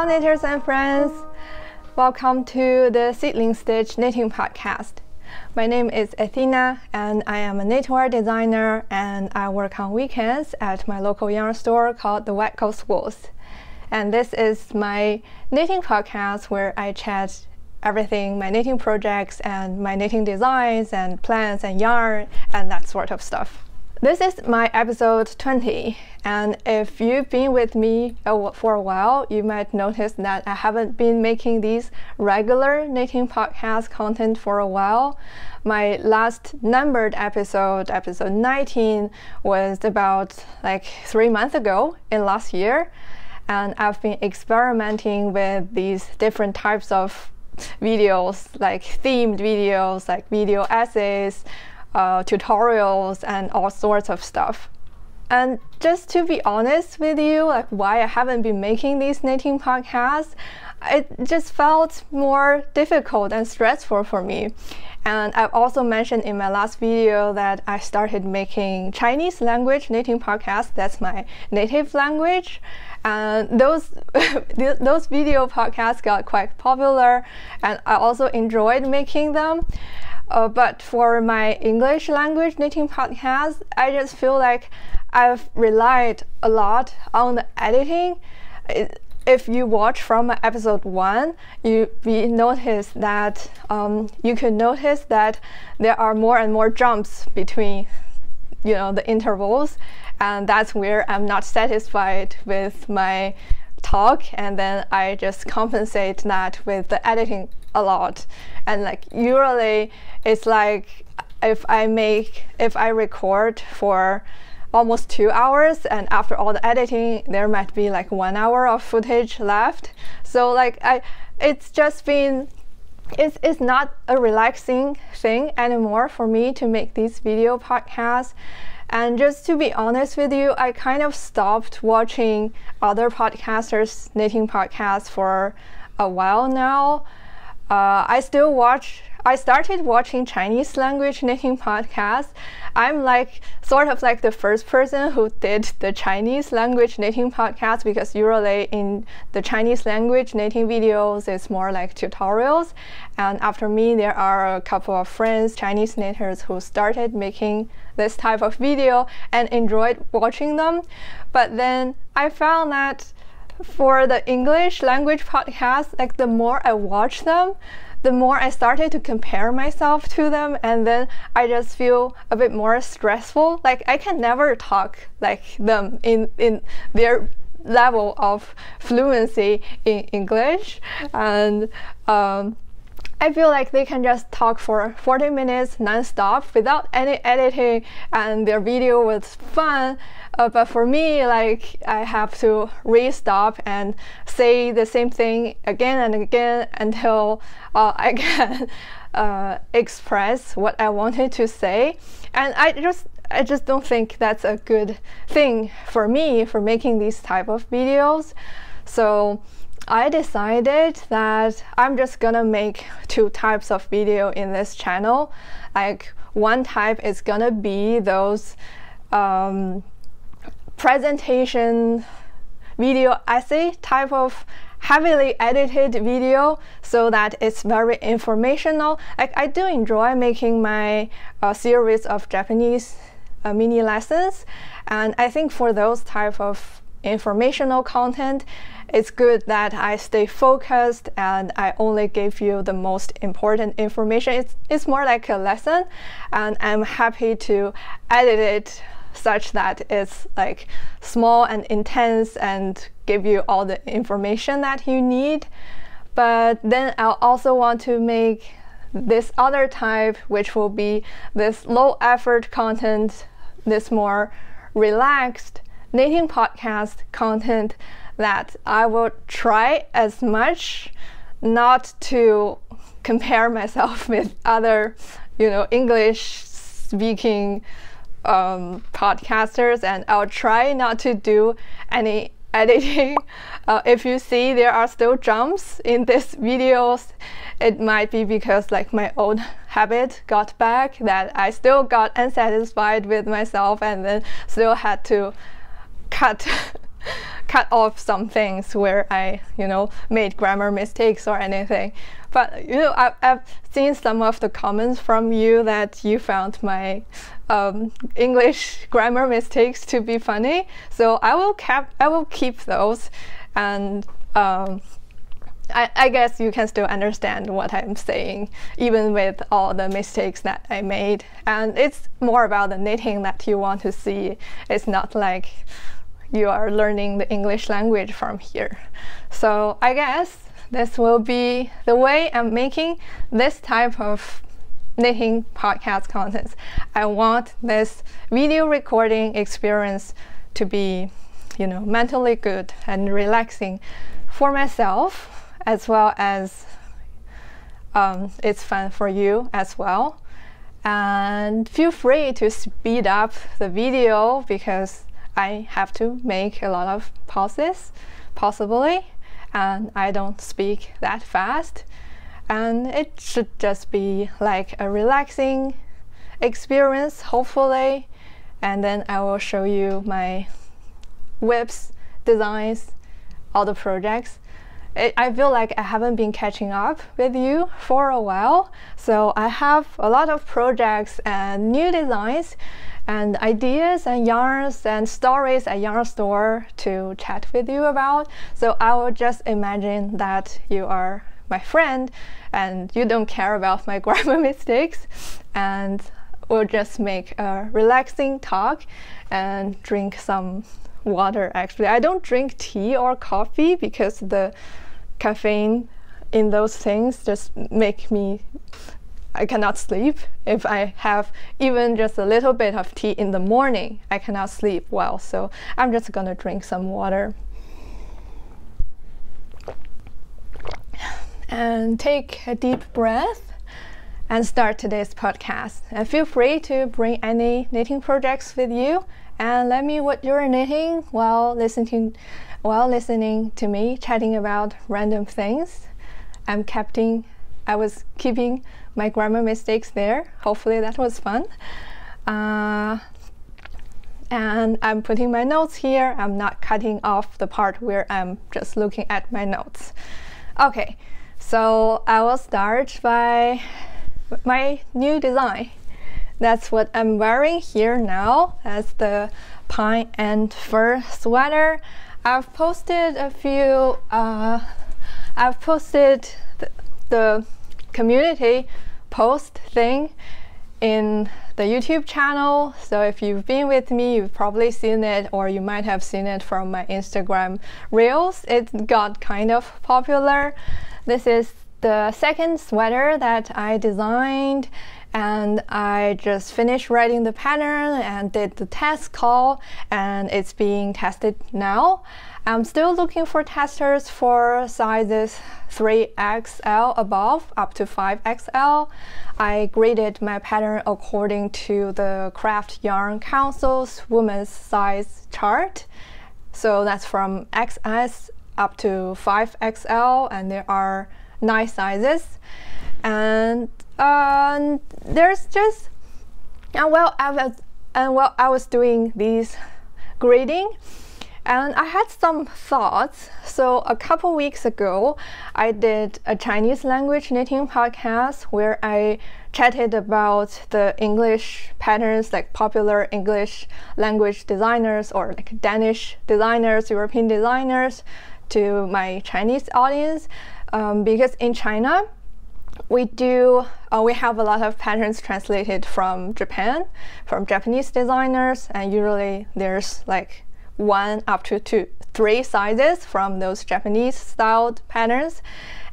Hello knitters and friends! Welcome to the Seedling Stitch Knitting Podcast. My name is Athena and I am a knitwear designer and I work on weekends at my local yarn store called the West Coast Wools. And this is my knitting podcast where I chat everything, my knitting projects and my knitting designs and plans and yarn and that sort of stuff. This is my episode 20, and if you've been with me for a while, you might notice that I haven't been making these regular knitting podcast content for a while. My last numbered episode, episode 19, was about like 3 months ago in last year, and I've been experimenting with these different types of videos, like themed videos, like video essays, tutorials and all sorts of stuff. And just to be honest with you, like why I haven't been making these knitting podcasts, it just felt more difficult and stressful for me. And I've also mentioned in my last video that I started making Chinese language knitting podcasts. That's my native language. And those video podcasts got quite popular and I also enjoyed making them. But for my English language knitting podcast, I just feel like I've relied a lot on the editing. If you watch from episode 1, you notice that you could notice that there are more and more jumps between, the intervals, and that's where I'm not satisfied with my talk, and then I just compensate that with the editing a lot. And like usually it's like if I record for almost 2 hours and after all the editing there might be like 1 hour of footage left, so like it's not a relaxing thing anymore for me to make these video podcasts. And just to be honest with you, I kind of stopped watching other podcasters knitting podcasts for a while now. I started watching Chinese language knitting podcasts. I'm like sort of like the first person who did the Chinese language knitting podcast, because usually in the Chinese language knitting videos it's more like tutorials, and after me there are a couple of friends, Chinese knitters, who started making this type of video and enjoyed watching them. But then I found that for the English language podcast, like the more I watch them, the more I started to compare myself to them, and then I just feel a bit more stressful. Like I can never talk like them in their level of fluency in English, and I feel like they can just talk for 40 minutes non-stop without any editing and their video was fun. But for me, like I have to re-stop and say the same thing again and again until I can express what I wanted to say. And I just don't think that's a good thing for me for making these type of videos. So I decided that I'm just gonna make 2 types of video in this channel. Like one type is gonna be those presentation video essay type of heavily edited video, so that it's very informational. Like I do enjoy making my series of Japanese mini lessons, and I think for those type of informational content, it's good that I stay focused and I only give you the most important information. It's more like a lesson, and I'm happy to edit it such that it's like small and intense and give you all the information that you need. But then I'll also want to make this other type, which will be this low effort content, this more relaxed knitting podcast content, that I will try as much not to compare myself with other, English speaking podcasters, and I'll try not to do any editing. If you see there are still jumps in these videos, it might be because like my old habit got back, that I still got unsatisfied with myself and then still had to cut cut off some things where I, made grammar mistakes or anything. But I've seen some of the comments from you that you found my English grammar mistakes to be funny. So I will keep those, and I guess you can still understand what I'm saying, even with all the mistakes that I made. And it's more about the knitting that you want to see. It's not like you are learning the English language from here. So I guess this will be the way I'm making this type of knitting podcast content. I want this video recording experience to be, mentally good and relaxing for myself, as well as it's fun for you as well. And feel free to speed up the video because I have to make a lot of pauses, possibly, and I don't speak that fast. And it should just be like a relaxing experience, hopefully. And then I will show you my whips, designs, all the projects. I feel like I haven't been catching up with you for a while, so I have a lot of projects and new designs and ideas and yarns and stories at Yarn Store to chat with you about. So I will just imagine that you are my friend and you don't care about my grammar mistakes, and we'll just make a relaxing talk and drink some water. Actually, I don't drink tea or coffee because the caffeine in those things just I cannot sleep. If I have even just a little bit of tea in the morning, I cannot sleep well. So I'm just gonna drink some water and take a deep breath and start today's podcast. And feel free to bring any knitting projects with you and let me what you're knitting while listening to me chatting about random things. I was keeping my grammar mistakes there. Hopefully that was fun. And I'm putting my notes here. I'm not cutting off the part where I'm just looking at my notes. Okay, so I will start by my new design. That's what I'm wearing here now. That's the pine and fur sweater. I've posted a few, I've posted the community post thing in the YouTube channel. So if you've been with me, you've probably seen it, or you might have seen it from my Instagram reels. It got kind of popular. This is the second sweater that I designed, and I just finished writing the pattern and did the test call, and it's being tested now. I'm still looking for testers for sizes 3XL above up to 5XL. I graded my pattern according to the Craft Yarn Council's women's size chart. So that's from XS up to 5XL, and there are 9 sizes. And there's just, while I was doing these grading, and I had some thoughts. So a couple weeks ago, I did a Chinese language knitting podcast where I chatted about the English patterns, like popular English language designers or like Danish designers, European designers, to my Chinese audience. Because in China, we have a lot of patterns translated from Japan, from Japanese designers, and usually there's like 1 up to 3 sizes from those Japanese styled patterns.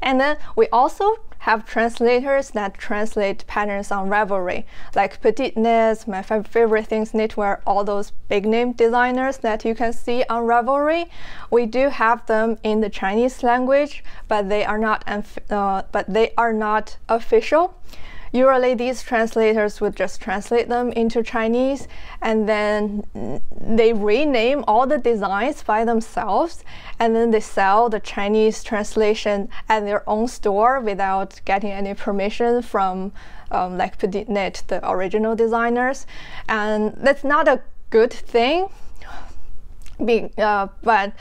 And then we also have translators that translate patterns on Ravelry, like Petite Knits, my favorite things knitwear, all those big name designers that you can see on Ravelry. We do have them in the Chinese language, but they are not official. Usually these translators would just translate them into Chinese, and then they rename all the designs by themselves, and then they sell the Chinese translation at their own store without getting any permission from like Petite Knit, the original designers. And that's not a good thing. but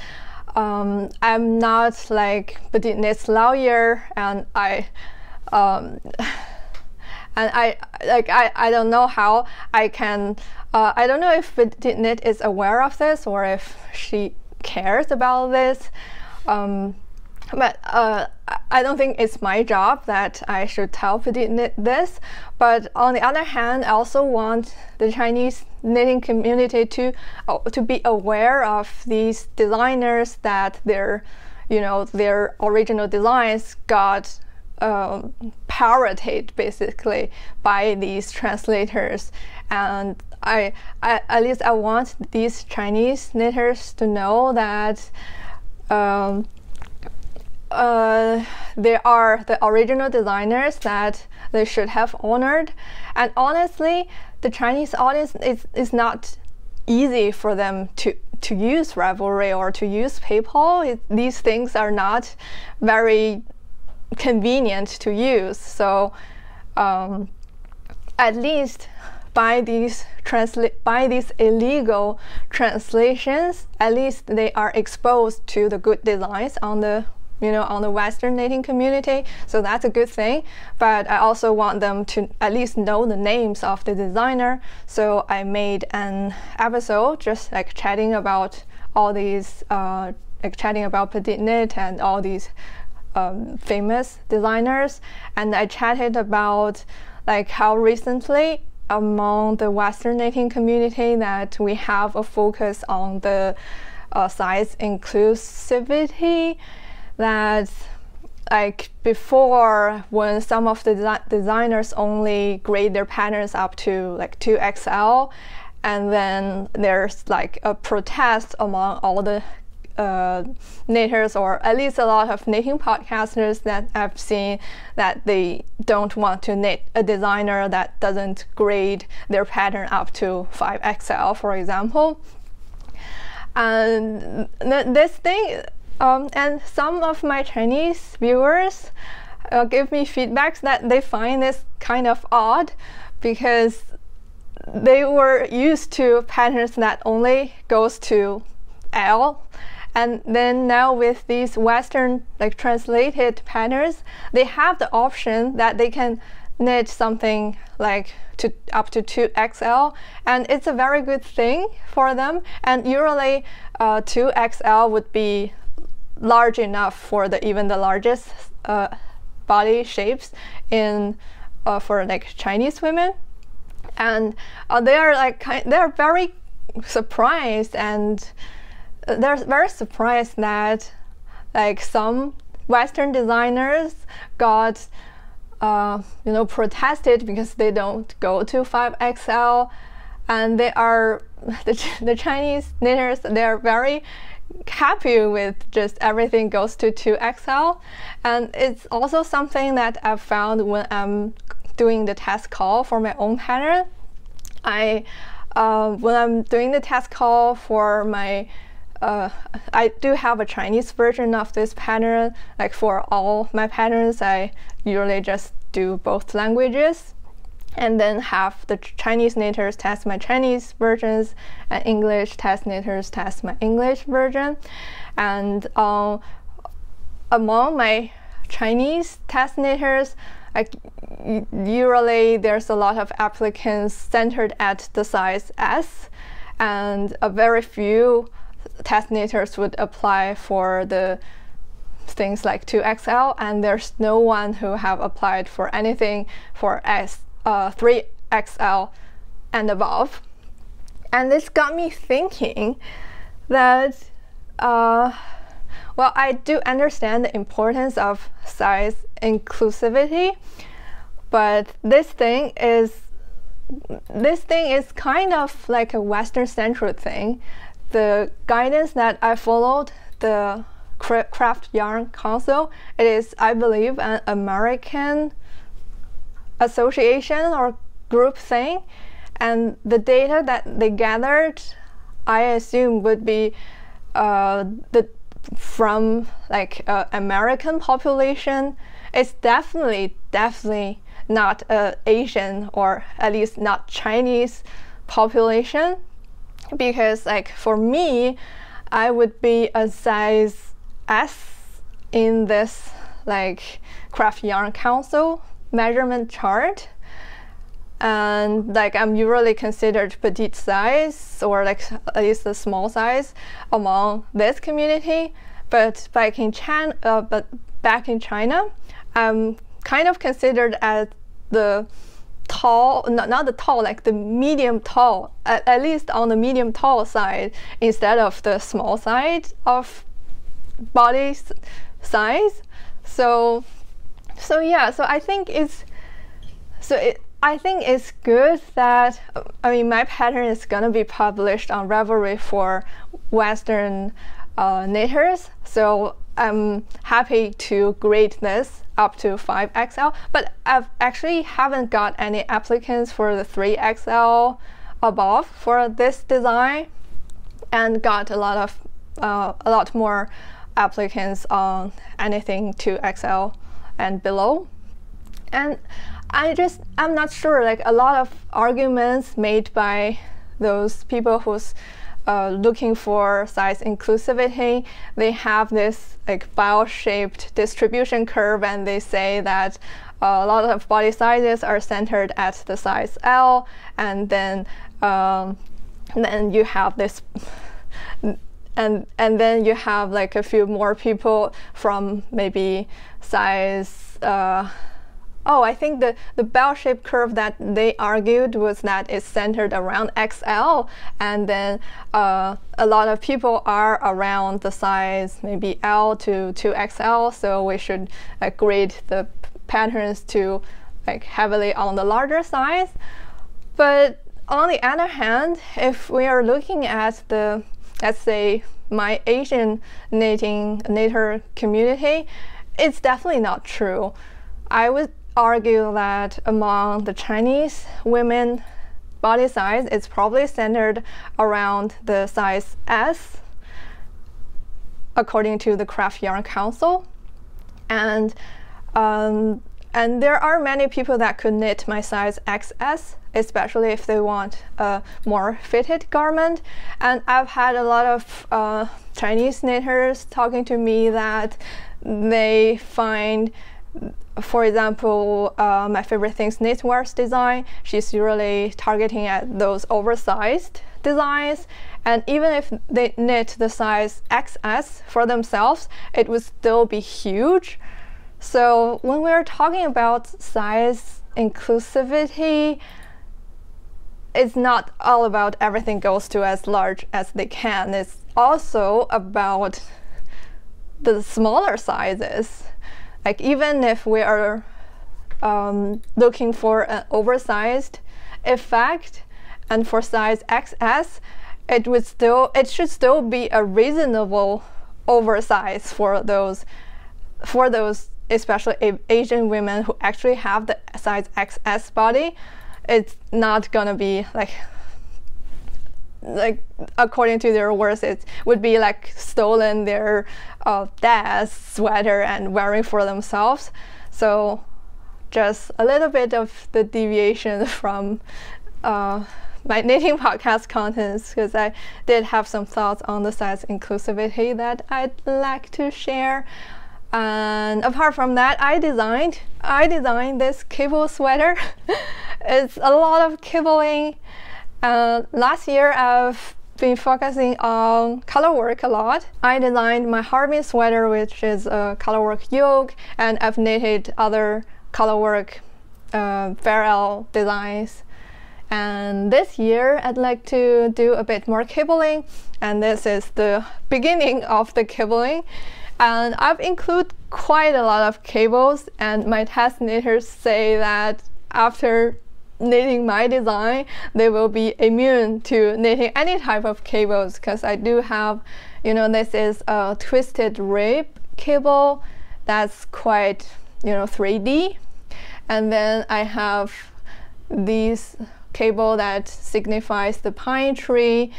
I'm not like petite knit lawyer, and I don't know how I can. I don't know if petite knit is aware of this or if she cares about this. But I don't think it's my job that I should tell petite knit this. But on the other hand, I also want the Chinese knitting community to be aware of these designers, that their original designs got parroted basically by these translators. And at least I want these Chinese knitters to know that they are the original designers that they should have honored. And honestly, the Chinese audience is not easy for them to use Ravelry or to use PayPal. These things are not very convenient to use. So at least by these illegal translations, at least they are exposed to the good designs on the Western knitting community. So that's a good thing. But I also want them to at least know the names of the designer. So I made an episode just like chatting about all these, chatting about petite knit and all these famous designers. And I chatted about like how recently among the Western knitting community that we have a focus on the size inclusivity. That like before, when some of the designers only grade their patterns up to like 2XL, and then there's like a protest among all the knitters, or at least a lot of knitting podcasters that I've seen, that they don't want to knit a designer that doesn't grade their pattern up to 5XL, for example. And this thing, and some of my Chinese viewers give me feedbacks that they find this kind of odd, because they were used to patterns that only goes to L. And then now with these Western like translated patterns, they have the option that they can knit something like up to 2XL, and it's a very good thing for them. And usually 2XL would be large enough for even the largest body shapes in for like Chinese women. And they're very surprised, and they're very surprised that like some Western designers got protested because they don't go to 5XL, and they are the Chinese knitters, they're very happy with just everything goes to 2XL. And it's also something that I've found when I'm doing the test call for my own pattern. When I'm doing the test call for my I do have a Chinese version of this pattern. Like for all my patterns, I usually just do both languages, and then have the Chinese knitters test my Chinese versions, and English test knitters test my English version. And among my Chinese test knitters, like usually there's a lot of applicants centered at the size S, and a very few test knitters would apply for the things like 2XL, and there's no one who have applied for anything for 3XL and above. And this got me thinking that well, I do understand the importance of size inclusivity, but this thing is kind of like a Western-centric thing. The guidance that I followed, the Craft Yarn Council, it is, I believe, an American association or group thing, and the data that they gathered, I assume, would be from like American population. It's definitely not Asian, or at least not Chinese population, because like for me, I would be a size S in this like craft yarn council measurement chart, and like I'm usually considered petite size or like at least a small size among this community, but back in China, I'm kind of considered as the tall, not the tall, like the medium tall, at least on the medium tall side instead of the small side of body size. So I think it's good that, I mean, my pattern is gonna be published on Ravelry for Western knitters. So I'm happy to grade this up to 5XL, but I've actually haven't got any applicants for the 3XL above for this design, and got a lot more applicants on anything 2XL and below. And I'm not sure, like a lot of arguments made by those people who's looking for size inclusivity, they have this like bell-shaped distribution curve, and they say that a lot of body sizes are centered at the size L, and then you have this and then you have like a few more people from maybe size I think the bell-shaped curve that they argued was that it's centered around XL, and then a lot of people are around the size maybe L to 2XL, so we should grade the patterns to like heavily on the larger size. But on the other hand, if we are looking at the, let's say, my Asian knitter community, it's definitely not true. I would argue that among the Chinese women body size, it's probably centered around the size S, according to the Craft Yarn Council. And there are many people that could knit my size XS, especially if they want a more fitted garment. And I've had a lot of Chinese knitters talking to me that they find, for example, my favorite thing's Knitwear's design. She's really targeting at those oversized designs, and even if they knit the size XS for themselves, it would still be huge. So when we're talking about size inclusivity, it's not all about everything goes to as large as they can. It's also about the smaller sizes. Like even if we are looking for an oversized effect, and for size XS, it should still be a reasonable oversize for those especially Asian women who actually have the size XS body. It's not gonna be like according to their words, it would be like stolen their dad's sweater and wearing for themselves. So just a little bit of the deviation from my knitting podcast contents, because I did have some thoughts on the size inclusivity that I'd like to share. And apart from that, I designed this cable sweater. It's a lot of cabling. Last year I've been focusing on color work a lot. I designed my Harbin sweater, which is a color work yoke, and I've knitted other color work barrel designs. And this year I'd like to do a bit more cabling, and this is the beginning of the cabling. And I've included quite a lot of cables, and my test knitters say that after knitting my design, they will be immune to knitting any type of cables, because I do have, this is a twisted rib cable that's quite, 3D. And then I have these cable that signifies the pine tree,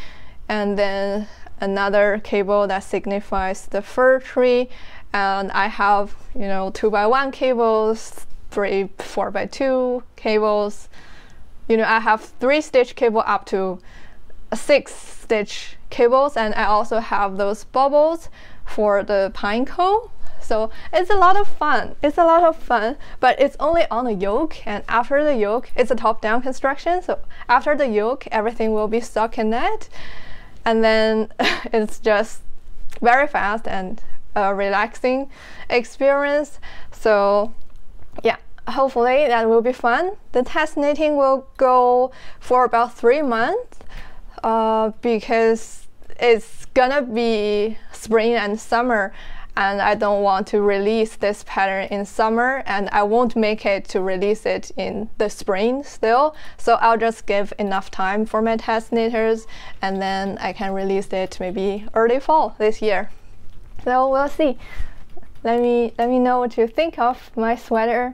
and then another cable that signifies the fir tree, and I have 2x1 cables, 4x2 cables. I have 3-stitch cable up to 6-stitch cables, and I also have those bubbles for the pine cone. So it's a lot of fun. It's a lot of fun, but it's only on the yoke, and after the yoke, it's a top-down construction. So after the yoke, everything will be stuck in it, and then it's just very fast and a relaxing experience. So yeah, hopefully that will be fun. The test knitting will go for about 3 months because it's gonna be spring and summer, and I don't want to release this pattern in summer, and I won't make it to release it in the spring still. So I'll just give enough time for my test knitters, and then I can release it maybe early fall this year. So we'll see. Let me know what you think of my sweater.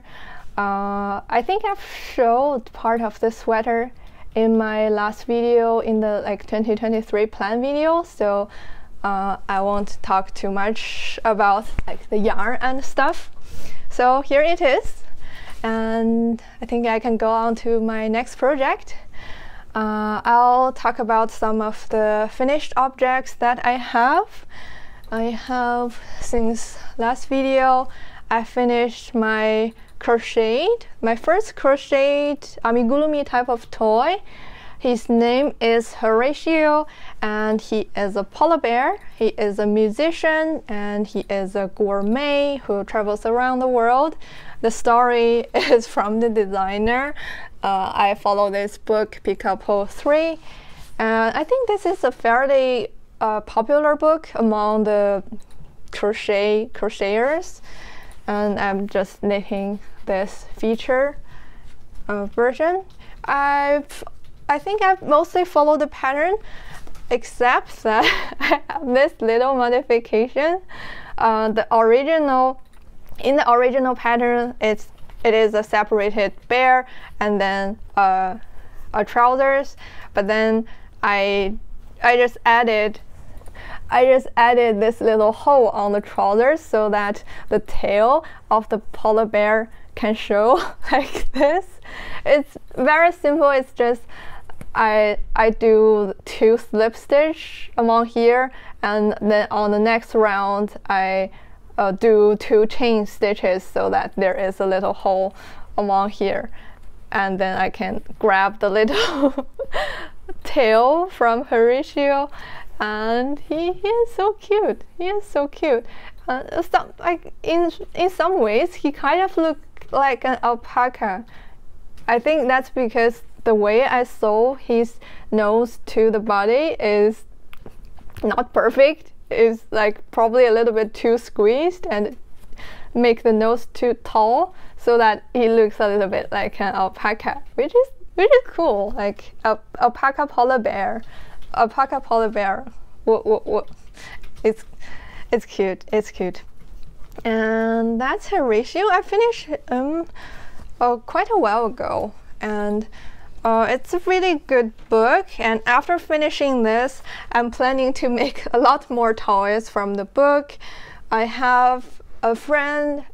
I think I've showed part of the sweater in my last video, in the 2023 plan video. So I won't talk too much about the yarn and stuff. So here it is, and I think I can go on to my next project. I'll talk about some of the finished objects that I have. Since last video, I finished my first crocheted amigurumi type of toy. His name is Horatio, and he is a polar bear. He is a musician, and he is a gourmet who travels around the world. The story is from the designer. I follow this book, Pick Up Hole 3, and I think this is a fairly popular book among the crocheters, and I'm just knitting this feature version. I think I've mostly followed the pattern, except that I have this little modification. In the original pattern, it is a separated bear and then a trousers, but then I just added this little hole on the trousers so that the tail of the polar bear can show like this. It's very simple. It's just I do 2 slip stitch along here, and then on the next round I do 2 chain stitches so that there is a little hole along here, and then I can grab the little tail from Horatio, and he is so cute. He is so cute. In some ways he kind of looks like an alpaca. I think that's because the way I sew his nose to the body is not perfect. It's probably a little bit too squeezed and make the nose too tall, so that he looks a little bit like an alpaca, which is cool. Like alpaca polar bear. Alpaca polar bear. What? It's cute. It's cute. And that's Horatio. I finished quite a while ago, and it's a really good book. And after finishing this, I'm planning to make a lot more toys from the book. I have a friend,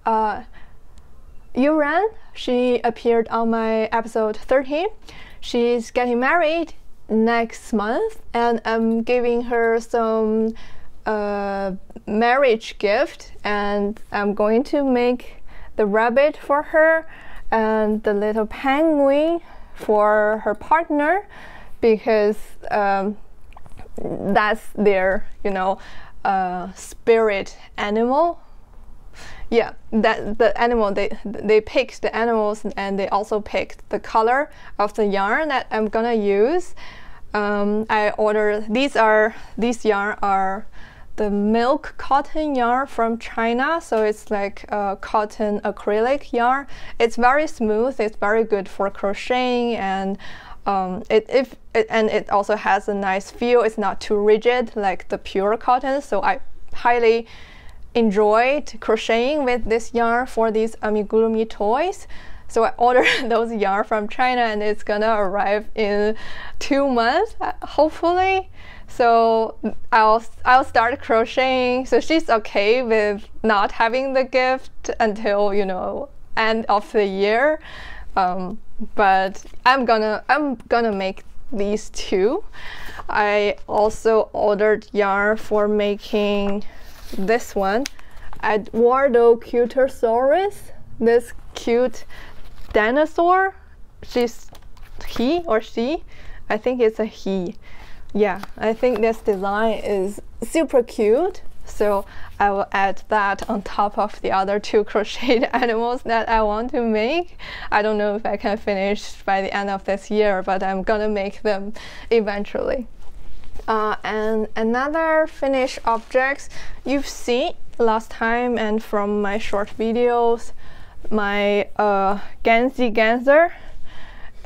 Yuran. She appeared on my episode 13. She's getting married next month, and I'm giving her some marriage gift, and I'm going to make the rabbit for her and the little penguin for her partner, because that's their spirit animal. Yeah, that the animal, they picked the animals, and they also picked the color of the yarn that I'm gonna use. I ordered these yarn are the milk cotton yarn from China, so it's like a cotton acrylic yarn. It's very smooth. It's very good for crocheting, and it also has a nice feel. It's not too rigid like the pure cotton. So I highly enjoyed crocheting with this yarn for these amigurumi toys. So I ordered those yarn from China, and it's gonna arrive in 2 months, hopefully. So I'll start crocheting. So she's okay with not having the gift until end of the year. But I'm gonna make these two. I also ordered yarn for making this one at Wardo Cutosaurus, this cute dinosaur. He or she? I think it's a he. Yeah, I think this design is super cute, so I will add that on top of the other two crocheted animals that I want to make. I don't know if I can finish by the end of this year, but I'm gonna make them eventually. And another finished objects you've seen last time and from my short videos, my Guernsey Genser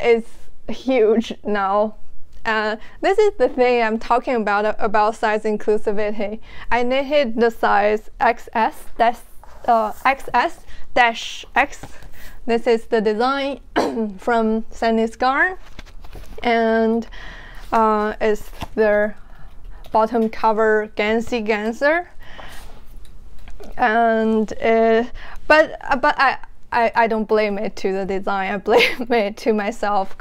is huge now. This is the thing I'm talking about size inclusivity. I knitted the size XS-X. This is the design from Salade Yarn, and it's their bottom cover Guernsey Genser. And but I don't blame it to the design. I blame it to myself,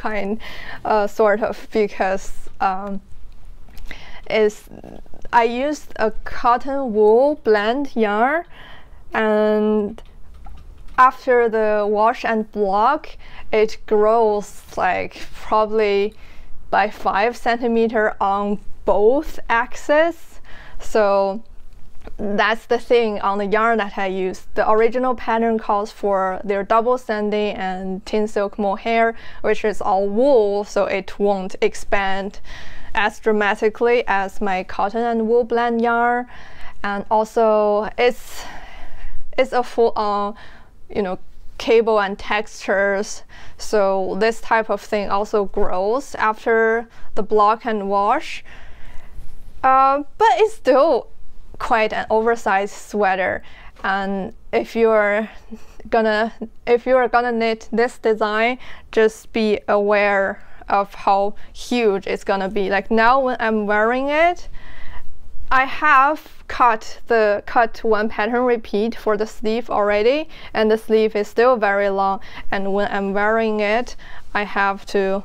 sort of, because I used a cotton wool blend yarn, and after the wash and block, it grows like probably by 5 centimeters on both axes. So that's the thing on the yarn that I use. The original pattern calls for their double sanding and tin silk mohair, which is all wool, so it won't expand as dramatically as my cotton and wool blend yarn. And also it's a full-on, cable and textures, so this type of thing also grows after the block and wash. But it's still quite an oversized sweater, and if you're gonna knit this design, just be aware of how huge it's gonna be. Like now when I'm wearing it, I have cut one pattern repeat for the sleeve already, and the sleeve is still very long, and when I'm wearing it, I have to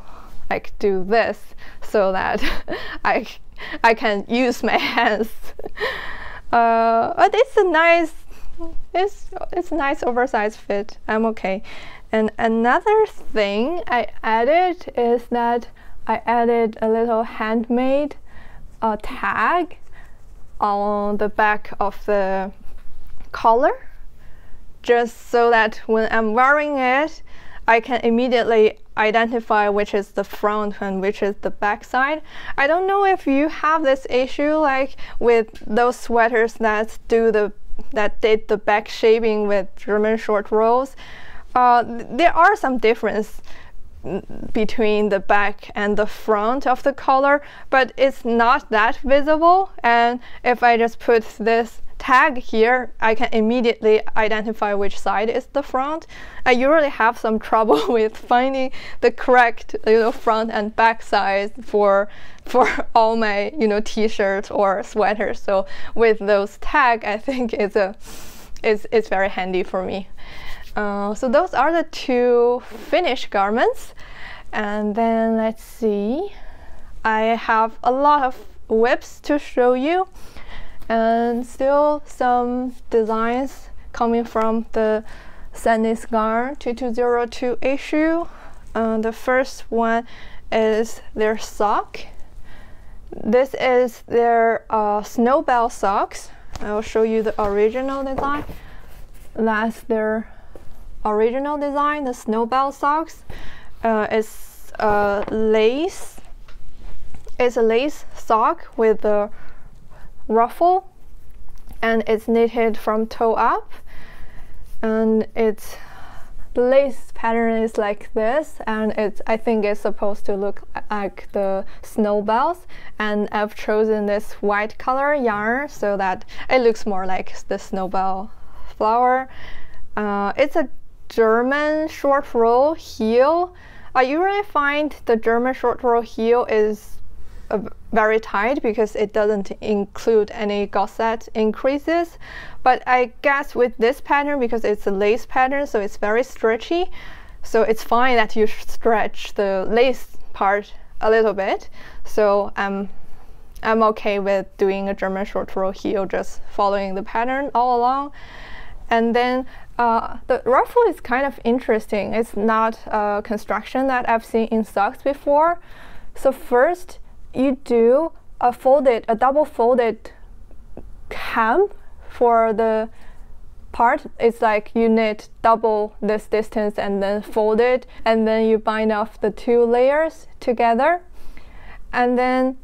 do this so that I can use my hands. But it's a nice oversized fit. I'm okay. And another thing I added is that I added a little handmade tag on the back of the collar, just so that when I'm wearing it, I can immediately identify which is the front and which is the back side. I don't know if you have this issue, like with those sweaters that did the back shaping with German short rolls. There are some difference between the back and the front of the collar, but it's not that visible. And if I just put this tag here, I can immediately identify which side is the front. I usually have some trouble with finding the correct front and back size for all my t-shirts or sweaters. So with those tags, I think it's very handy for me. So those are the two finished garments. And then let's see, I have a lot of whips to show you, and still some designs coming from the Salade Yarn 2202 issue. The first one is their sock. This is their Snowbell Socks. I will show you the original design. That's their original design, the Snowbell Socks. It's a lace sock with a ruffle, and it's knitted from toe up, and the lace pattern is like this, and I think it's supposed to look like the snowbells, and I've chosen this white color yarn so that it looks more like the snowbell flower. It's a German short roll heel. I usually find the German short roll heel is very tight because it doesn't include any gusset increases, but I guess with this pattern, because it's a lace pattern, so it's very stretchy, so it's fine that you stretch the lace part a little bit, so I'm okay with doing a German short row heel, just following the pattern all along. And then the ruffle is kind of interesting. It's not a construction that I've seen in socks before. So first you do a double folded hem for the part. It's like you knit double this distance and then fold it, and then you bind off the 2 layers together. And then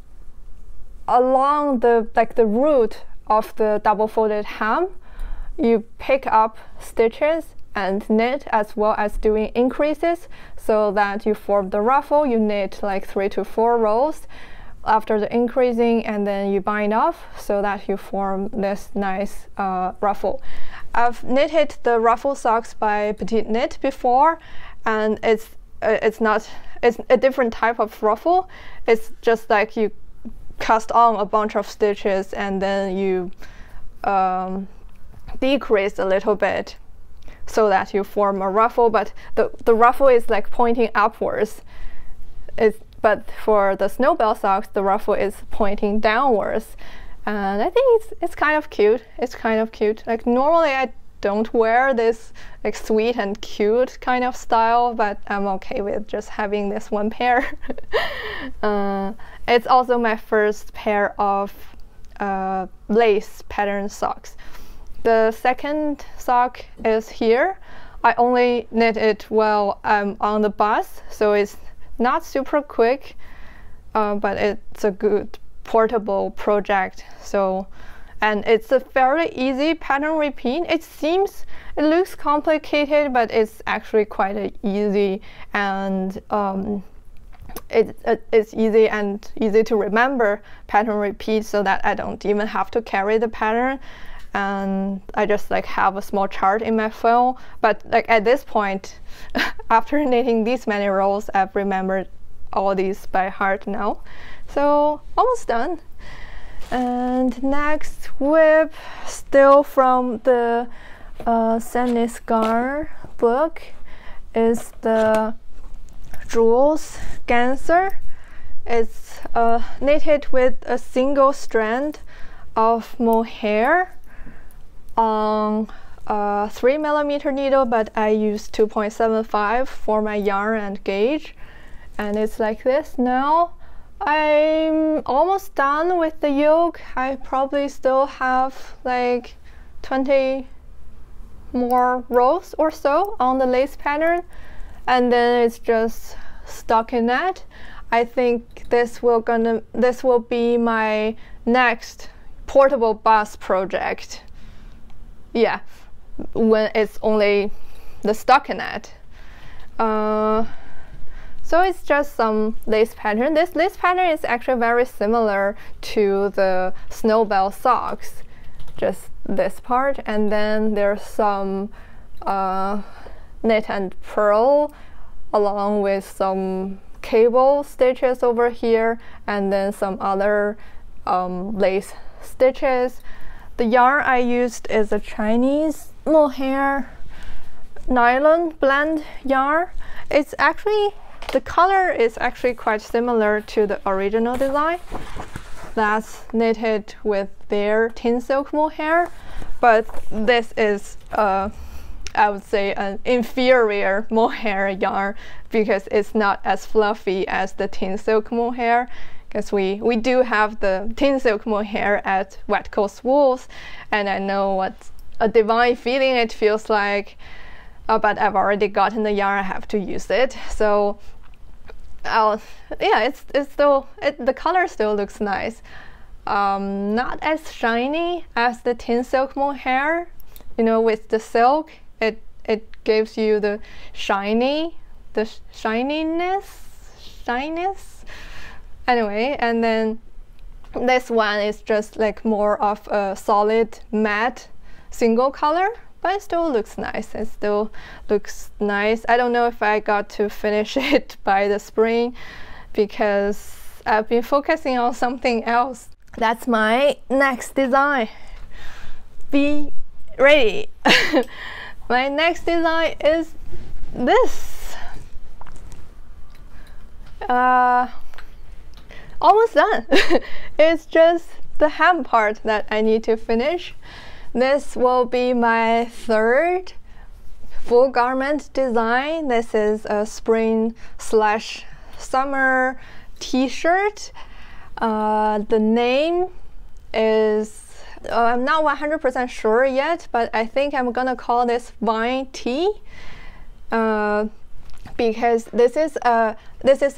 along the root of the double folded hem, you pick up stitches and knit, as well as doing increases, so that you form the ruffle. You knit like 3 to 4 rows after the increasing, and then you bind off so that you form this nice ruffle. I've knitted the ruffle socks by Petite Knit before, and it's a different type of ruffle. It's just like you cast on a bunch of stitches and then you decrease a little bit so that you form a ruffle, but the ruffle is like pointing upwards. But for the Snowbell socks, the ruffle is pointing downwards, and I think it's kind of cute. It's kind of cute. Like normally I don't wear this like sweet and cute kind of style, but I'm okay with just having this one pair. It's also my first pair of lace pattern socks. The second sock is here. I only knit it while I'm on the bus, so it's not super quick, but it's a good portable project. So, and it's a fairly easy pattern repeat. It looks complicated, but it's actually quite easy, and it's easy to remember pattern repeat, so that I don't even have to carry the pattern, and I just like have a small chart in my phone. But like at this point, after knitting these many rows, I've remembered all these by heart now. So almost done. And next whip, still from the Scar book, is the Jules Genser. It's knitted with a single strand of mohair on a 3mm needle, but I used 2.75 for my yarn and gauge, and it's like this now. I'm almost done with the yoke. I probably still have like 20 more rows or so on the lace pattern, and then it's just stockinette. I think this will be my next portable bus project. Yeah, when it's only the stockinette. So it's just some lace pattern. This lace pattern is actually very similar to the Snowbell socks, just this part, and then there's some knit and purl along with some cable stitches over here, and then some other lace stitches. The yarn I used is a Chinese mohair nylon blend yarn. It's actually, the color is actually quite similar to the original design that's knitted with their tin silk mohair, but this is I would say an inferior mohair yarn because it's not as fluffy as the tin silk mohair, because we do have the tin silk mohair at Wet Coast Wools, and I know what a divine feeling it feels like, but I've already gotten the yarn, I have to use it. So yeah, the color still looks nice. Not as shiny as the tin silk mohair. You know, with the silk, it gives you the shininess. Anyway, and then this one is just like more of a solid matte single color, but it still looks nice. It still looks nice. I don't know if I got to finish it by the spring because I've been focusing on something else. That's my next design. Be ready. My next design is this. almost done. It's just the hem part that I need to finish. This will be my third full garment design. This is a spring/summer t-shirt. The name is I'm not 100% sure yet, but I think I'm gonna call this Vine Tee, because this is a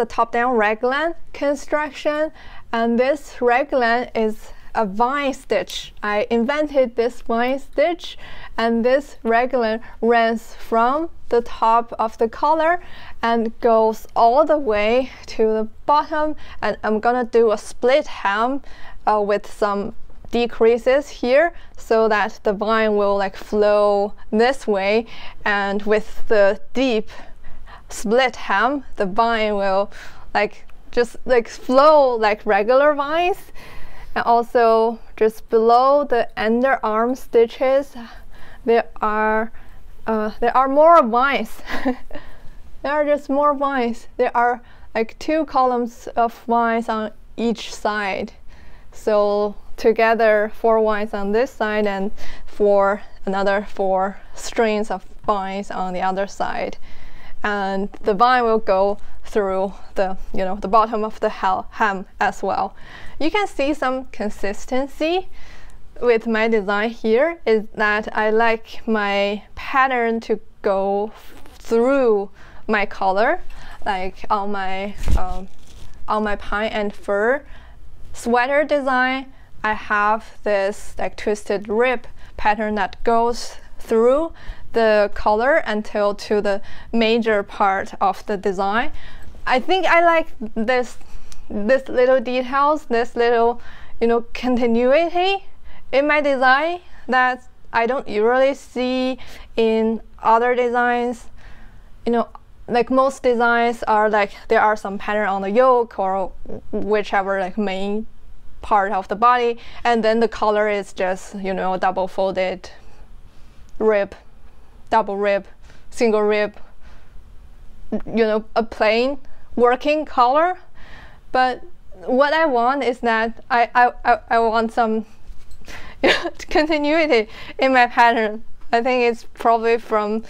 top-down raglan construction, and this raglan is a vine stitch. I invented this vine stitch, and this raglan runs from the top of the collar and goes all the way to the bottom, and I'm gonna do a split hem with some decreases here so that the vine will like flow this way, and with the deep split hem the vine will like just like flow like regular vines. And also just below the underarm stitches there are more vines. There are just more vines. There are like 2 columns of vines on each side, so together 4 vines on this side and another 4 strings of vines on the other side, and the vine will go through the the bottom of the hem as well. You can see some consistency with my design here is that I like my pattern to go through my collar, like on my pine and fur sweater design. I have this like twisted rib pattern that goes through the collar until to the major part of the design. I think I like this little details, this little continuity in my design that I don't usually see in other designs. Like most designs are like there are some pattern on the yoke or whichever like main part of the body, and then the collar is just double folded rib, double rib, single rib, a plain working collar. But what I want is that I want some continuity in my pattern. I think it's probably from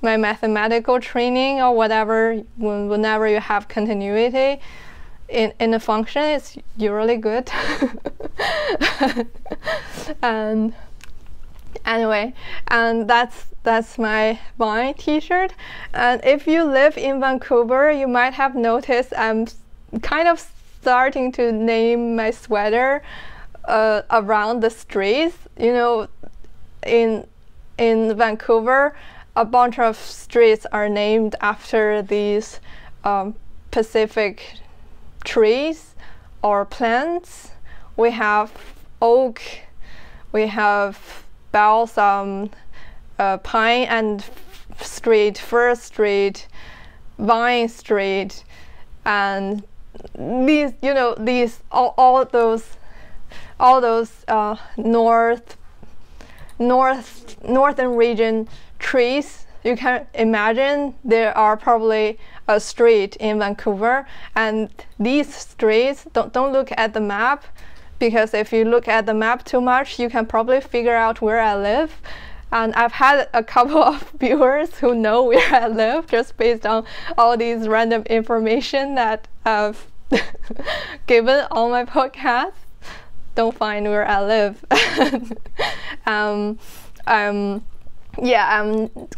my mathematical training or whatever. Whenever you have continuity in a function, it's usually good. And anyway, and that's my Vine t-shirt. And if you live in Vancouver, you might have noticed I'm kind of starting to name my sweater around the streets. In Vancouver, a bunch of streets are named after these Pacific trees or plants. We have oak, we have balsam, pine and street, fir street, vine street, and these all those northern region trees. You can imagine there are probably a street in Vancouver, and these streets don't look at the map, because if you look at the map too much, you can probably figure out where I live. And I've had a couple of viewers who know where I live just based on all these random information that I've given on my podcast. Don't find where I live. I'm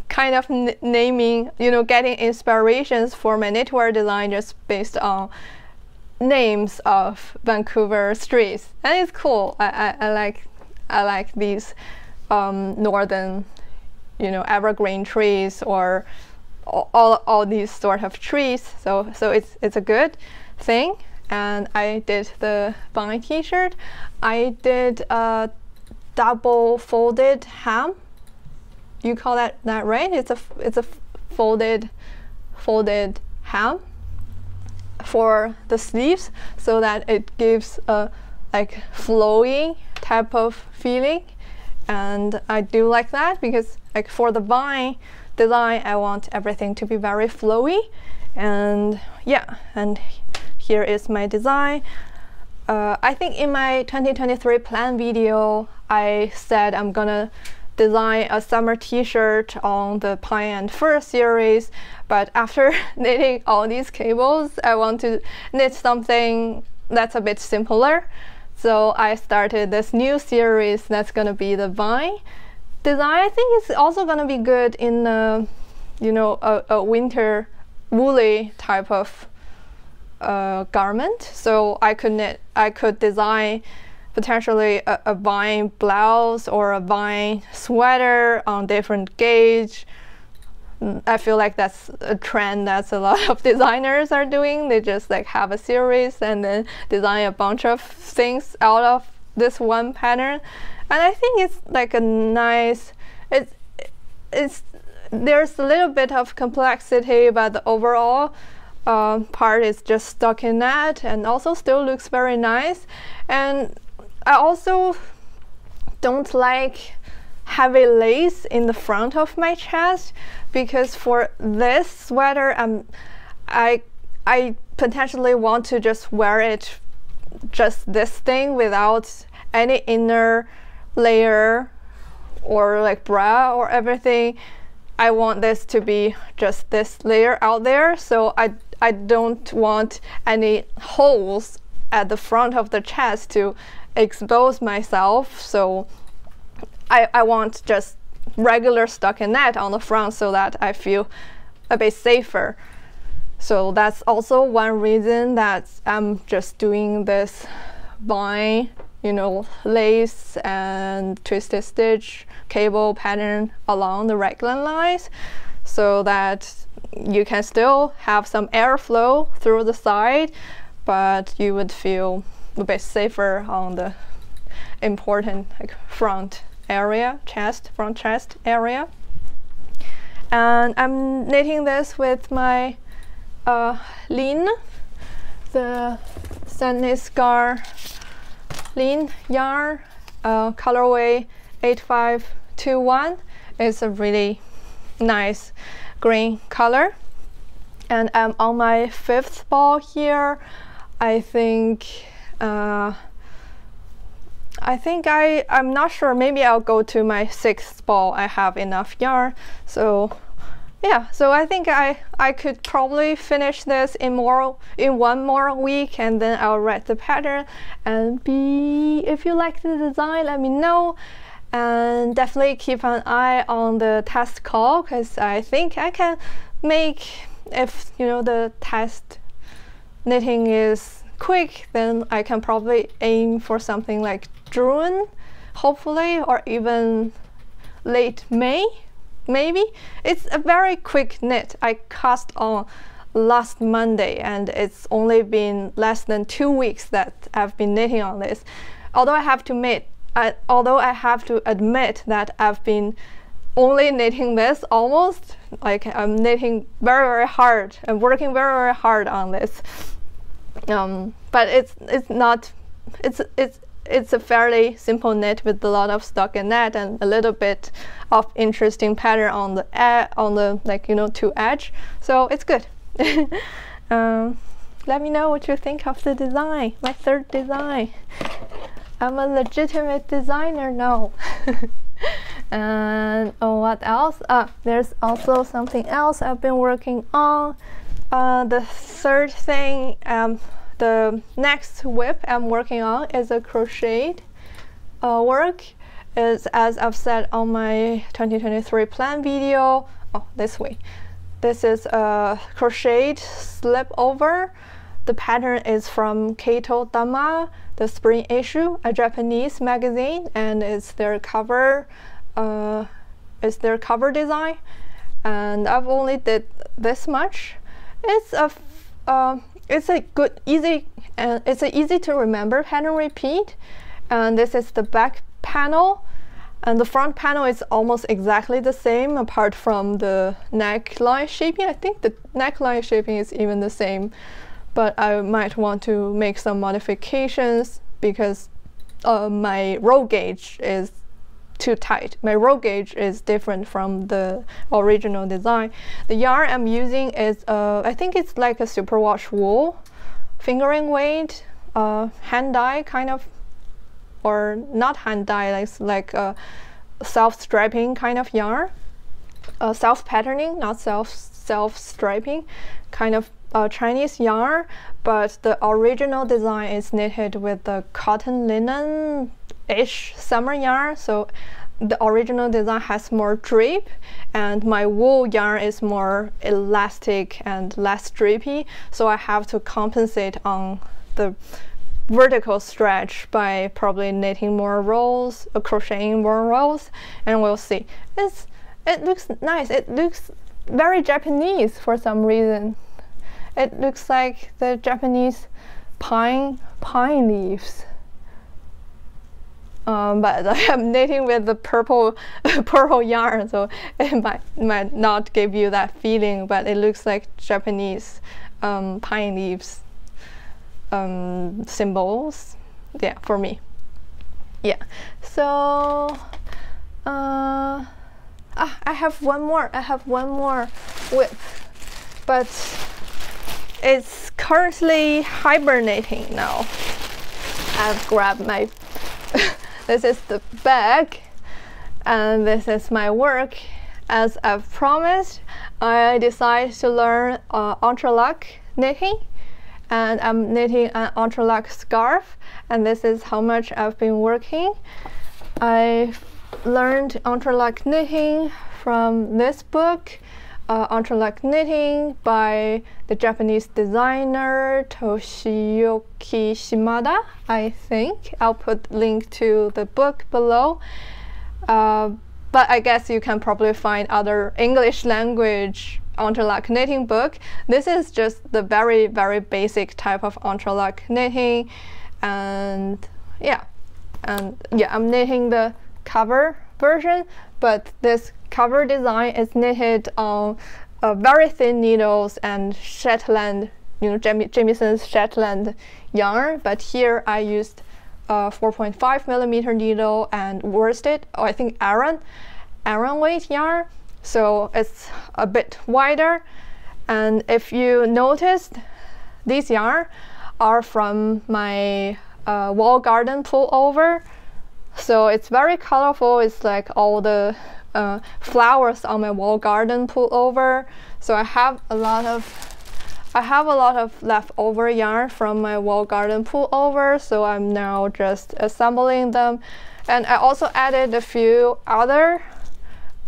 kind of naming, getting inspirations for my knitwear design just based on names of Vancouver streets, and it's cool. I like these northern, evergreen trees, or all these sort of trees. So it's a good thing. And I did the Vine t-shirt. I did a double folded hem. You call that right? It's a folded hem for the sleeves, so that it gives a like flowy type of feeling. And I do like that because like for the vine design, I want everything to be very flowy. And yeah, and here is my design. I think in my 2023 plan video, I said I'm gonna design a summer t-shirt on the Pine and Fur series, but after knitting all these cables, I want to knit something that's a bit simpler. So I started this new series that's gonna be the vine design. I think it's also gonna be good in a winter woolly type of garment. So I could design potentially a vine blouse or a vine sweater on different gauge. I feel like that's a trend that's a lot of designers are doing. They just like have a series and then design a bunch of things out of this one pattern. And I think it's like a nice, there's a little bit of complexity, but the overall part is just stockinette and also still looks very nice. And I also don't like heavy lace in the front of my chest, because for this sweater I potentially want to just wear it just this thing without any inner layer or like bra or everything. I want this to be just this layer out there, so I don't want any holes at the front of the chest to expose myself. So I want just regular stockinette on the front so that I feel a bit safer. So that's also one reason that I'm just doing this vine, lace and twisted stitch cable pattern along the raglan lines, so that you can still have some airflow through the side, but you would feel a bit safer on the important front area, front chest area. And I'm knitting this with my Lean, the Sandnesgar Lean yarn, colorway 8521. It's a really nice green color. And I'm on my 5th ball here. I'm not sure, maybe I'll go to my 6th ball. I have enough yarn. So yeah, so I think I could probably finish this in one more week, and then I'll write the pattern. And if you like the design, let me know. And definitely keep an eye on the test call, because I think I can make, if the test knitting is quick, then I can probably aim for something like June, hopefully, or even late May, maybe. It's a very quick knit. I cast on last Monday, and it's only been less than 2 weeks that I've been knitting on this. Although I have to admit that I've been only knitting this almost, like I'm knitting very, very hard and working very, very hard on this. But it's a fairly simple knit with a lot of stockinette and a little bit of interesting pattern on the two edge. So it's good. Let me know what you think of the design, my 3rd design. I'm a legitimate designer now. And what else? There's also something else I've been working on. The 3rd thing, the next whip I'm working on is a crocheted work. As I've said on my 2023 plan video, this way. This is a crocheted slipover. The pattern is from Kato Dama, the spring issue, a Japanese magazine, and it's their cover design. And I've only did this much. It's an easy to remember pattern repeat. And this is the back panel, and the front panel is almost exactly the same apart from the neckline shaping. I think the neckline shaping is even the same, but I might want to make some modifications because my roll gauge is too tight. My roll gauge is different from the original design. The yarn I'm using is I think it's like a superwash wool fingering weight hand dye kind of, or not hand dye, like a self-striping kind of yarn, self-patterning, not self-striping kind of Chinese yarn, but the original design is knitted with the cotton linen-ish summer yarn. So the original design has more drape, and my wool yarn is more elastic and less drapey, so I have to compensate on the vertical stretch by probably knitting more rows, crocheting more rows, and we'll see. It looks nice. It looks very Japanese for some reason. It looks like the Japanese pine leaves. But I am knitting with the purple yarn, so it might not give you that feeling, but it looks like Japanese pine leaves symbols. Yeah, for me. Yeah. So I have one more. Whip, but it's currently hibernating now. I've grabbed my this is the bag, and this is my work. As I've promised, I decided to learn Entrelac knitting, and I'm knitting an Entrelac scarf, and this is how much I've been working. I've learned Entrelac knitting from this book, Entrelac Knitting by the Japanese designer Toshiyuki Shimada, I think. I'll put link to the book below. But I guess you can probably find other English language Entrelac knitting book. This is just the very, very basic type of Entrelac knitting. And yeah, I'm knitting the cover version, but this cover design is knitted on very thin needles and Shetland, Jamison's Shetland yarn. But here I used 4.5mm needle and worsted, or I think Aran weight yarn, so it's a bit wider. And if you noticed, these yarn are from my wall garden pullover, so it's very colorful. It's like all the flowers on my wall garden pullover. So I have a lot of leftover yarn from my wall garden pullover, so I'm now just assembling them. And I also added a few other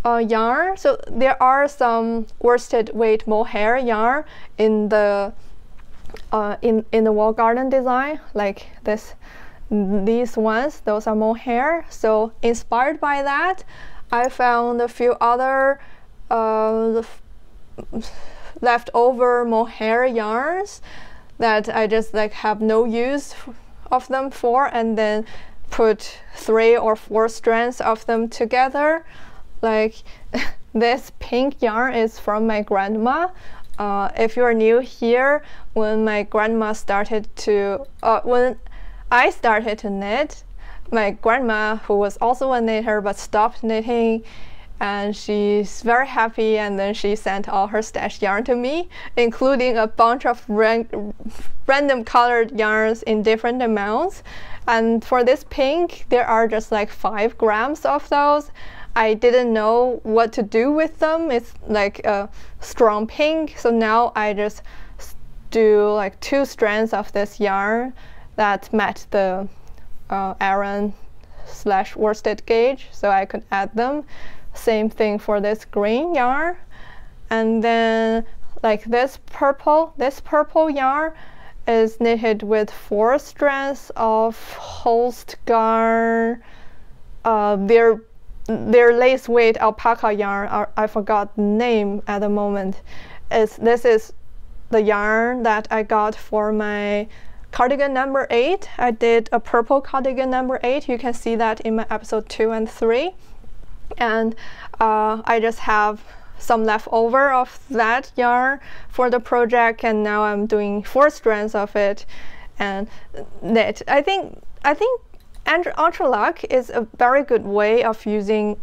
yarn. So there are some worsted weight mohair yarn in the wall garden design, like these ones. Those are mohair. So inspired by that, I found a few other leftover mohair yarns that I just have no use of them for, and then put 3 or 4 strands of them together. Like this pink yarn is from my grandma. If you're new here, when my grandma started to when I started to knit, my grandma, who was also a knitter but stopped knitting, and she's very happy, and then she sent all her stashed yarn to me, including a bunch of random colored yarns in different amounts. And for this pink, there are just 5 grams of those. I didn't know what to do with them. It's like a strong pink, so now I just do 2 strands of this yarn that met the Aran/worsted gauge, so I could add them. Same thing for this green yarn. And then this purple yarn is knitted with 4 strands of Holst garn. Their lace weight alpaca yarn, I forgot the name at the moment. This is the yarn that I got for my cardigan number 8. I did a purple cardigan number 8. You can see that in my episode 2 and 3. And I just have some leftover of that yarn for the project, and now I'm doing 4 strands of it and knit. I think Entrelac is a very good way of using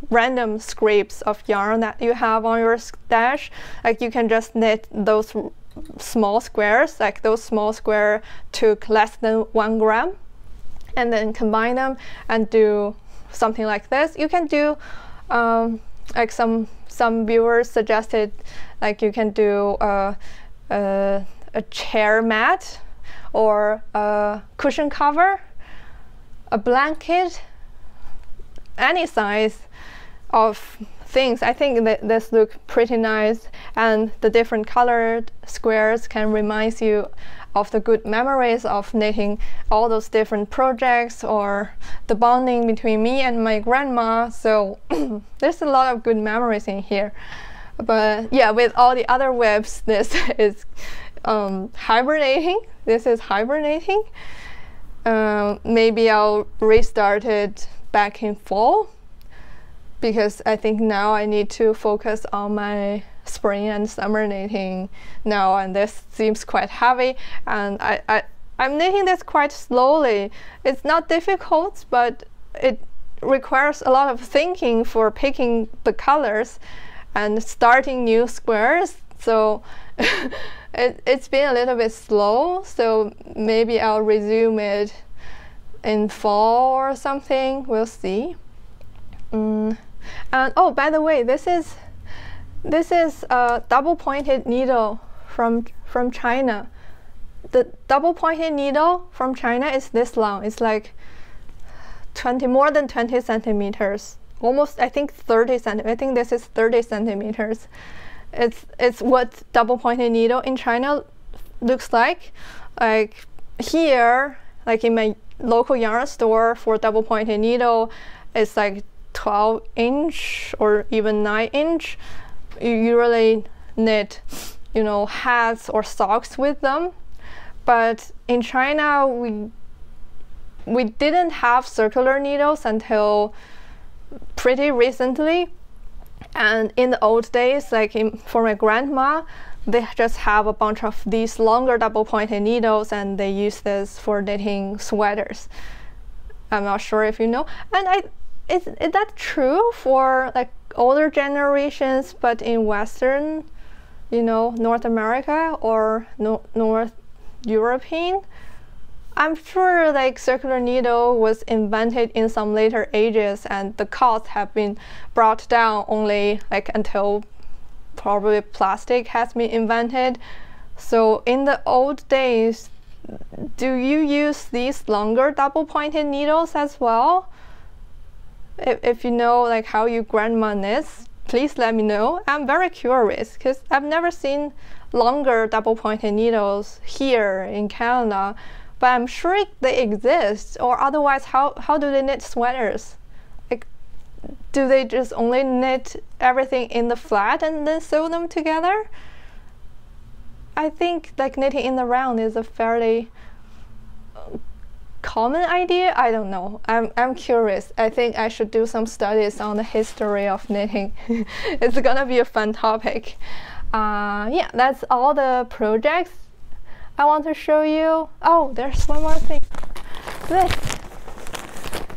random scraps of yarn that you have on your stash. You can just knit those small squares, like those small squares took less than 1 gram, and then combine them and do something like this. You can do like some viewers suggested, like you can do a chair mat or a cushion cover, a blanket, any size of things. I think that this looks pretty nice, and the different colored squares can remind you of the good memories of knitting all those different projects or the bonding between me and my grandma. So there's a lot of good memories in here. But yeah, with all the other webs, this is hibernating. This is hibernating. Maybe I'll restart it back in fall, because I think now I need to focus on my spring and summer knitting now, and this seems quite heavy, and I'm knitting this quite slowly. It's not difficult, but it requires a lot of thinking for picking the colors and starting new squares, so it's been a little bit slow, so maybe I'll resume it in fall or something. We'll see. And oh, by the way, this is a double-pointed needle from China. The double-pointed needle from China is this long. It's like more than 20 centimeters, almost, I think 30 centimeters. I think this is 30 centimeters. It's what double-pointed needle in China looks like. Like here, like in my local yarn store for double-pointed needle, it's like 12-inch or even 9-inch. You usually knit, you know, hats or socks with them. But in China, we didn't have circular needles until pretty recently. And in the old days, like for my grandma, they just have a bunch of these longer double-pointed needles, and they use this for knitting sweaters. I'm not sure if you know. And is that true for like older generations, but in Western, you know, North America or North European? I'm sure like circular needle was invented in some later ages, and the costs have been brought down only like until probably plastic has been invented. So in the old days, do you use these longer double-pointed needles as well? If you know like how your grandma knits, please let me know. I'm very curious, because I've never seen longer double-pointed needles here in Canada, but I'm sure they exist. Or otherwise, how do they knit sweaters? Like, do they just only knit everything in the flat and then sew them together? I think like knitting in the round is a fairly common idea. I don't know. I'm curious. I think I should do some studies on the history of knitting. It's gonna be a fun topic. Yeah, that's all the projects I want to show you. Oh, there's one more thing. This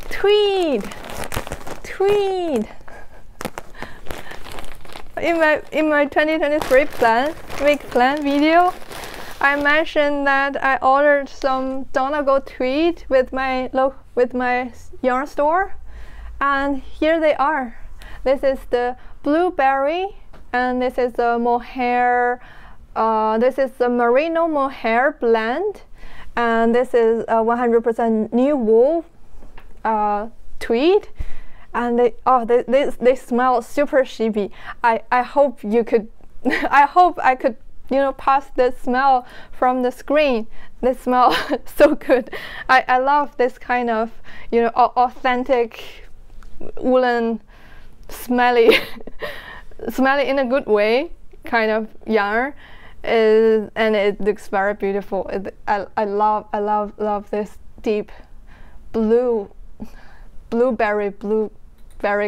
tweed. In my 2023 week plan video, I mentioned that I ordered some Donegal Tweed with my yarn store, and here they are. This is the blueberry, and this is the mohair. This is the merino mohair blend, and this is a 100% new wool tweed, and they smell super sheepy. I hope you could. I hope I could, you know, pass the smell from the screen. They smell so good. I love this kind of, you know, authentic woolen, smelly in a good way kind of yarn. And it looks very beautiful. I love this deep blueberry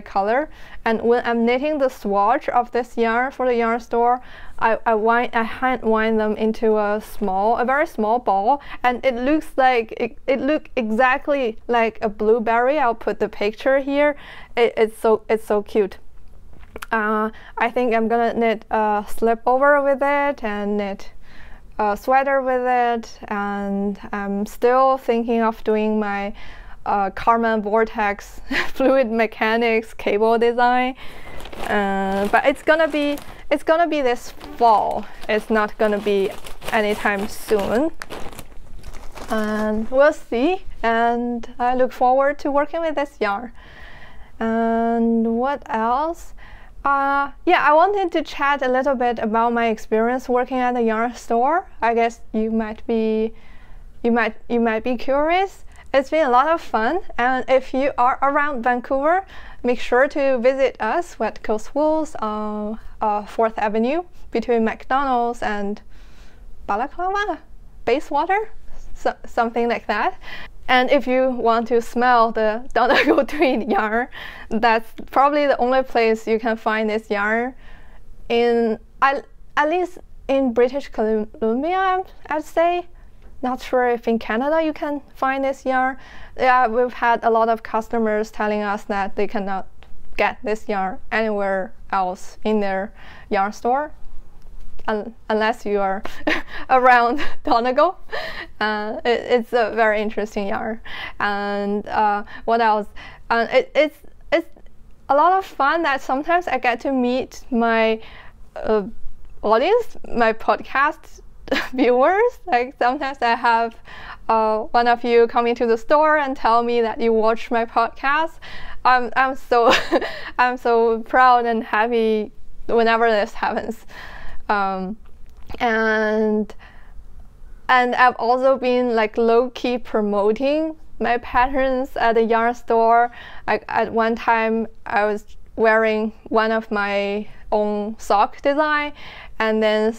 color. And when I'm knitting the swatch of this yarn for the yarn store, I hand wind them into a very small ball, and it looks like it look exactly like a blueberry. I'll put the picture here. It's so cute. I think I'm gonna knit a slipover with it and knit a sweater with it, and I'm still thinking of doing my Carbon Vortex fluid mechanics cable design, but it's gonna be this fall. It's not gonna be anytime soon, and we'll see. And I look forward to working with this yarn. And what else? Yeah, I wanted to chat a little bit about my experience working at the yarn store. I guess you might be curious. It's been a lot of fun, and if you are around Vancouver, make sure to visit us at Coast Wools on 4th Avenue between McDonald's and Balaclava, Bayswater, something like that. And if you want to smell the Donegal Tweed yarn, that's probably the only place you can find this yarn in, at least in British Columbia, I'd say. Not sure if in Canada you can find this yarn. Yeah, we've had a lot of customers telling us that they cannot get this yarn anywhere else in their yarn store, unless you are around Donegal. It's a very interesting yarn. And what else? It's a lot of fun that sometimes I get to meet my audience, my podcast viewers. Like sometimes I have one of you coming to the store and tell me that you watch my podcast. I'm so I'm so proud and happy whenever this happens. And I've also been like low-key promoting my patterns at the yarn store. At one time I was wearing one of my own sock design, and then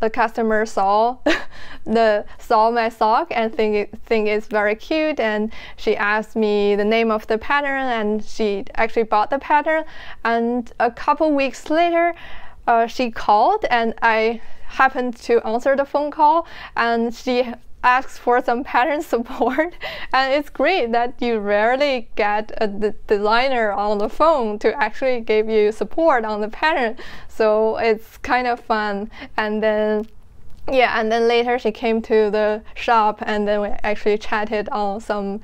a customer saw my sock and think it's very cute, and she asked me the name of the pattern, and she actually bought the pattern. And a couple weeks later, she called, and I happened to answer the phone call, and she asked for some pattern support. And it's great that you rarely get a designer on the phone to actually give you support on the pattern, so it's kind of fun. And then later she came to the shop, and then we actually chatted on some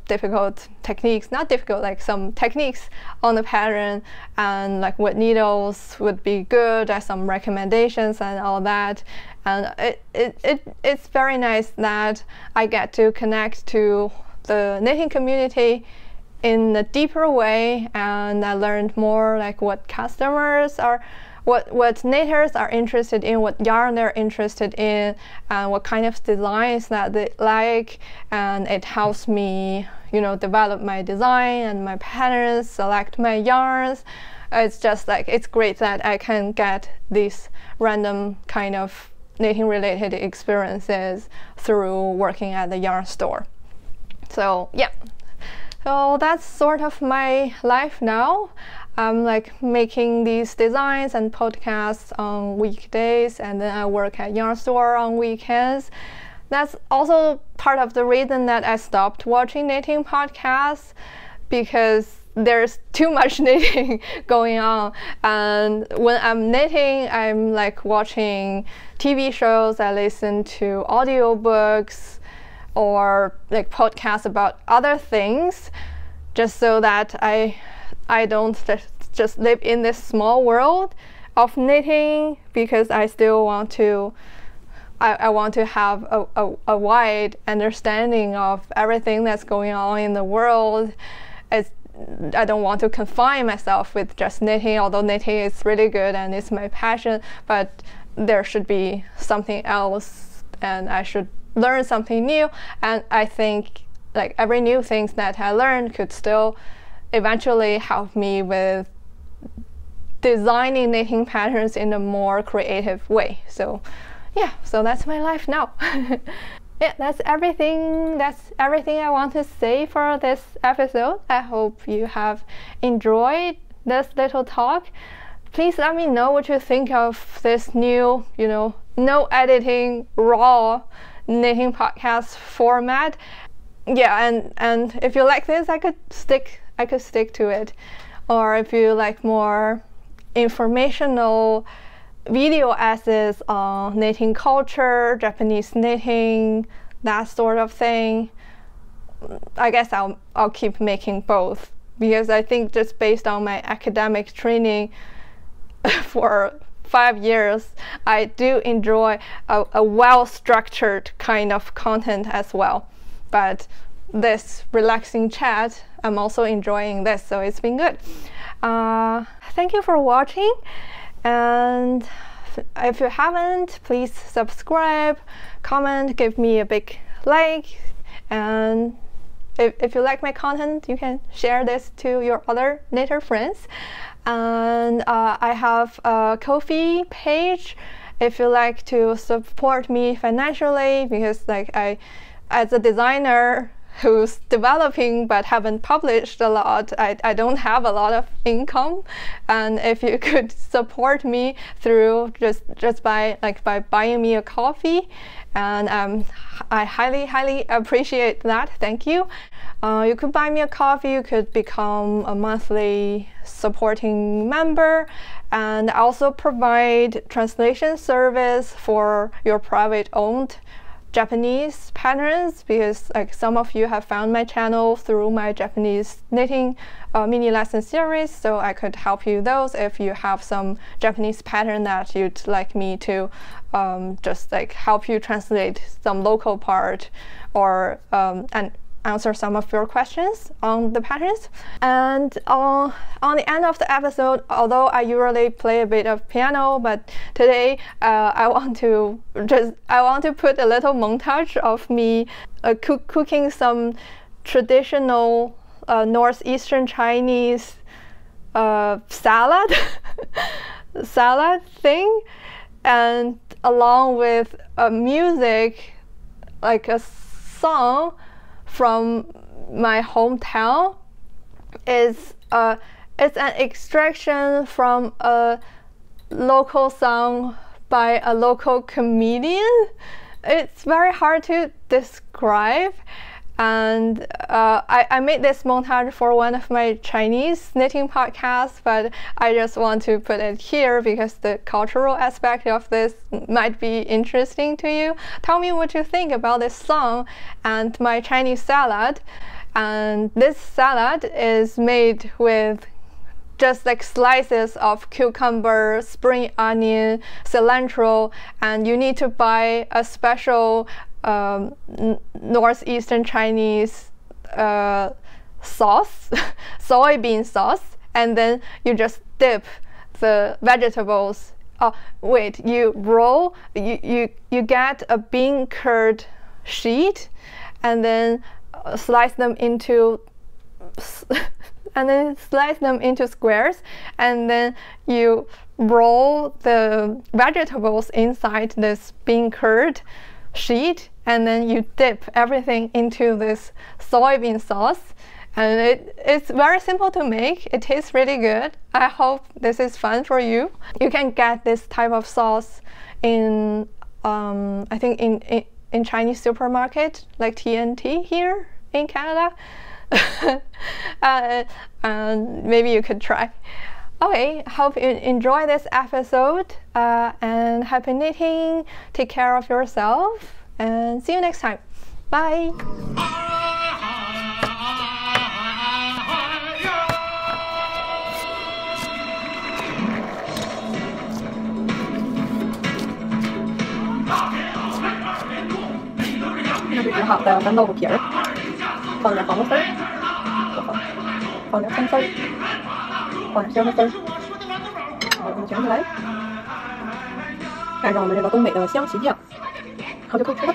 difficult techniques, not difficult, like some techniques on the pattern, and like what needles would be good, some recommendations and all that. And it's very nice that I get to connect to the knitting community in a deeper way, and I learned more like what customers are, what knitters are interested in, what yarn they're interested in, and what kind of designs that they like. And it helps me, develop my design and my patterns, select my yarns. It's just like, it's great that I can get these random kind of knitting related experiences through working at the yarn store. So yeah, so that's sort of my life now. I'm like making these designs and podcasts on weekdays, and then I work at yarn store on weekends. That's also part of the reason that I stopped watching knitting podcasts, because there's too much knitting going on. And when I'm knitting, I'm like watching TV shows, I listen to audiobooks or like podcasts about other things, just so that I don't just live in this small world of knitting, because I still want to I want to have a wide understanding of everything that's going on in the world. I don't want to confine myself with just knitting, although knitting is really good and it's my passion, but there should be something else, and I should learn something new. And I think like every new thing that I learn could still eventually help me with designing knitting patterns in a more creative way. So yeah, so that's my life now. Yeah, that's everything I want to say for this episode. I hope you have enjoyed this little talk. Please let me know what you think of this new, no editing, raw knitting podcast format. Yeah, and if you like this, I could stick to it. Or if you like more informational video essays on knitting culture, Japanese knitting, that sort of thing. I guess I'll keep making both, because I think just based on my academic training for 5 years, I do enjoy a well-structured kind of content as well. But this relaxing chat, I'm also enjoying this, so it's been good. Thank you for watching, and if you haven't, please subscribe, comment, give me a big like, and if you like my content, you can share this to your other knitter friends. And I have a Ko-fi page if you like to support me financially, because like as a designer who's developing but haven't published a lot, I don't have a lot of income. And if you could support me through just by buying me a coffee, and I highly appreciate that. Thank you. You could buy me a coffee, you could become a monthly supporting member, and I also provide translation service for your private owned Japanese patterns, because like some of you have found my channel through my Japanese knitting mini lesson series, so I could help you those if you have some Japanese pattern that you'd like me to just like help you translate some local part, or and answer some of your questions on the patterns. And on the end of the episode, although I usually play a bit of piano, but today I want to put a little montage of me cooking some traditional northeastern Chinese salad salad thing, and along with music, like a song from my hometown. It's an extraction from a local song by a local comedian. It's very hard to describe, and I made this montage for one of my Chinese knitting podcasts, but I just want to put it here because the cultural aspect of this might be interesting to you. Tell me what you think about this song and my Chinese salad. And this salad is made with just like slices of cucumber, spring onion, cilantro, and you need to buy a special northeastern Chinese sauce, soybean sauce, and then you just dip the vegetables. Oh wait, you roll, you get a bean curd sheet, and then slice them into squares, and then you roll the vegetables inside this bean curd sheet, and then you dip everything into this soybean sauce, and it's very simple to make. It tastes really good. I hope this is fun for you. You can get this type of sauce in I think in Chinese supermarket like TNT here in Canada. And maybe you could try. Okay, hope you enjoy this episode, and happy knitting. Take care of yourself, and see you next time. Bye. Jag brukar ha den lågkjör. 放点黄瓜丝儿，放点葱丝儿，放点西红柿丝儿，然后给它卷起来，蘸上我们这个东北的香芹酱，然后就可以吃了。